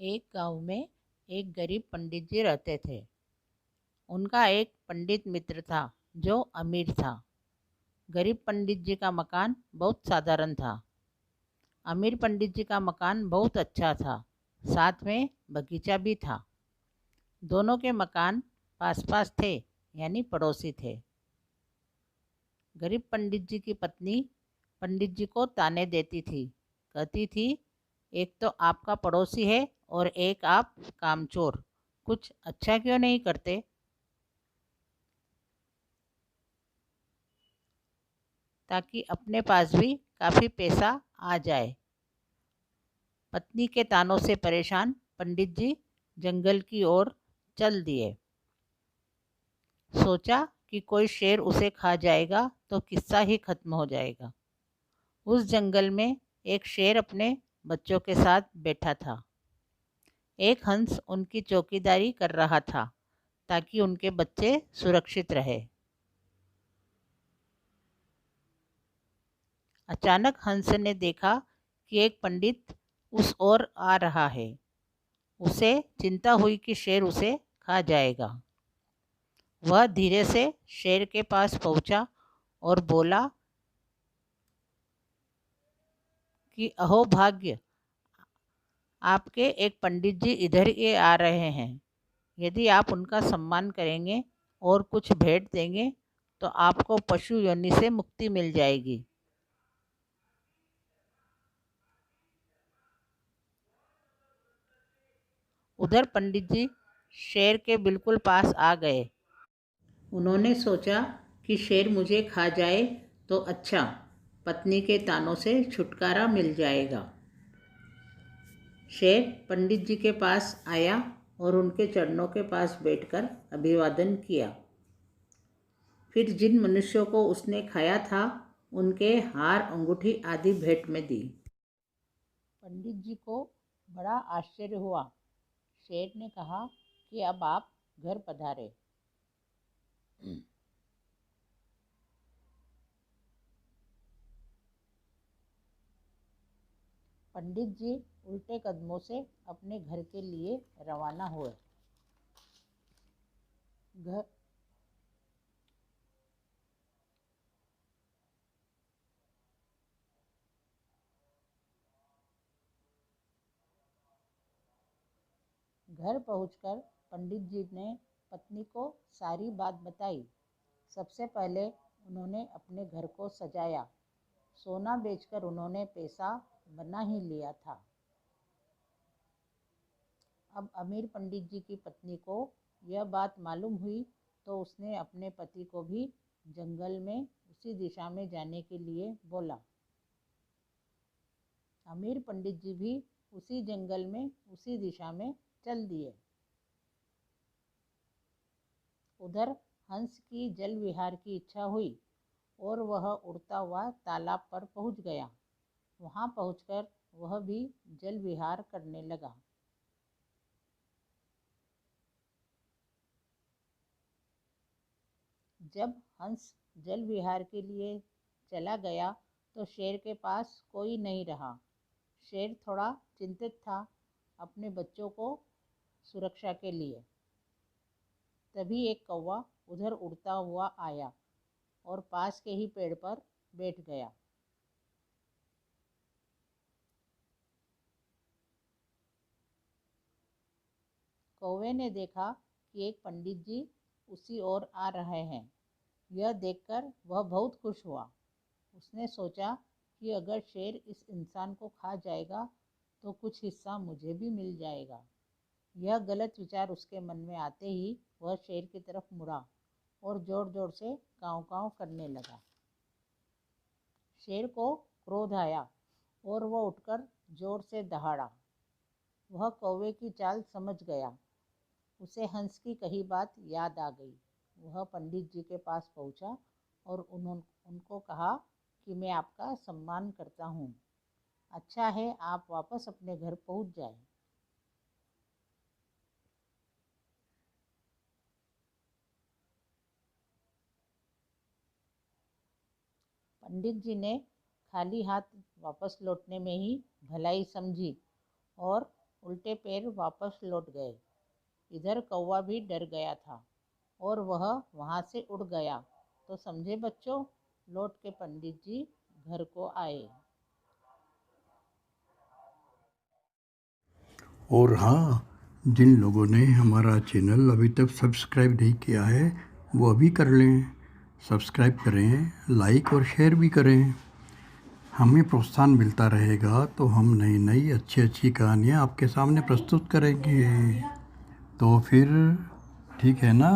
एक गांव में एक गरीब पंडित जी रहते थे। उनका एक पंडित मित्र था जो अमीर था। गरीब पंडित जी का मकान बहुत साधारण था। अमीर पंडित जी का मकान बहुत अच्छा था। साथ में बगीचा भी था। दोनों के मकान पास पास थे, यानी पड़ोसी थे। गरीब पंडित जी की पत्नी पंडित जी को ताने देती थी। कहती थी, एक तो आपका पड़ोसी है और एक आप कामचोर, कुछ अच्छा क्यों नहीं करते। ताकि अपने पास भी काफ़ी पैसा आ जाए। पत्नी के तानों से परेशान पंडित जी जंगल की ओर चल दिए। सोचा कि कोई शेर उसे खा जाएगा तो किस्सा ही खत्म हो जाएगा। उस जंगल में एक शेर अपने बच्चों के साथ बैठा था। एक हंस उनकी चौकीदारी कर रहा था ताकि उनके बच्चे सुरक्षित रहे। अचानक हंस ने देखा कि एक पंडित उस ओर आ रहा है। उसे चिंता हुई कि शेर उसे खा जाएगा। वह धीरे से शेर के पास पहुंचा और बोला कि अहो भाग्य, आपके एक पंडित जी इधर ही आ रहे हैं। यदि आप उनका सम्मान करेंगे और कुछ भेंट देंगे तो आपको पशु योनि से मुक्ति मिल जाएगी। उधर पंडित जी शेर के बिल्कुल पास आ गए। उन्होंने सोचा कि शेर मुझे खा जाए तो अच्छा, पत्नी के तानों से छुटकारा मिल जाएगा। शेर पंडित जी के पास आया और उनके चरणों के पास बैठकर अभिवादन किया। फिर जिन मनुष्यों को उसने खाया था उनके हार अंगूठी आदि भेंट में दी। पंडित जी को बड़ा आश्चर्य हुआ। शेर ने कहा कि अब आप घर पधारे। पंडित जी उल्टे कदमों से अपने घर के लिए रवाना हुए। घर घर पहुंचकर पंडित जी ने पत्नी को सारी बात बताई। सबसे पहले उन्होंने अपने घर को सजाया। सोना बेचकर उन्होंने पैसा बना ही लिया था। अब अमीर पंडित जी की पत्नी को यह बात मालूम हुई तो उसने अपने पति को भी जंगल में उसी दिशा में जाने के लिए बोला। अमीर पंडित जी भी उसी जंगल में उसी दिशा में चल दिए। उधर हंस की जल विहार की इच्छा हुई और वह उड़ता हुआ तालाब पर पहुंच गया। वहां पहुंचकर वह भी जल विहार करने लगा। जब हंस जल विहार के लिए चला गया तो शेर के पास कोई नहीं रहा। शेर थोड़ा चिंतित था अपने बच्चों को सुरक्षा के लिए। तभी एक कौवा उधर उड़ता हुआ आया और पास के ही पेड़ पर बैठ गया। कौवे ने देखा कि एक पंडित जी उसी ओर आ रहे हैं। यह देखकर वह बहुत खुश हुआ। उसने सोचा कि अगर शेर इस इंसान को खा जाएगा तो कुछ हिस्सा मुझे भी मिल जाएगा। यह गलत विचार उसके मन में आते ही वह शेर की तरफ मुड़ा और जोर जोर से काँव काँव करने लगा। शेर को क्रोध आया और वह उठकर जोर से दहाड़ा। वह कौवे की चाल समझ गया। उसे हंस की कही बात याद आ गई। वह पंडित जी के पास पहुंचा और उनको कहा कि मैं आपका सम्मान करता हूँ। अच्छा है आप वापस अपने घर पहुंच जाए। पंडित जी ने खाली हाथ वापस लौटने में ही भलाई समझी और उल्टे पैर वापस लौट गए। इधर कौवा भी डर गया था और वह वहाँ से उड़ गया। तो समझे बच्चों, लौट के पंडित जी घर को आए। और हाँ, जिन लोगों ने हमारा चैनल अभी तक सब्सक्राइब नहीं किया है वो अभी कर लें। सब्सक्राइब करें, लाइक और शेयर भी करें। हमें प्रोत्साहन मिलता रहेगा तो हम नई नई अच्छी अच्छी कहानियाँ आपके सामने प्रस्तुत करेंगे। तो फिर ठीक है ना।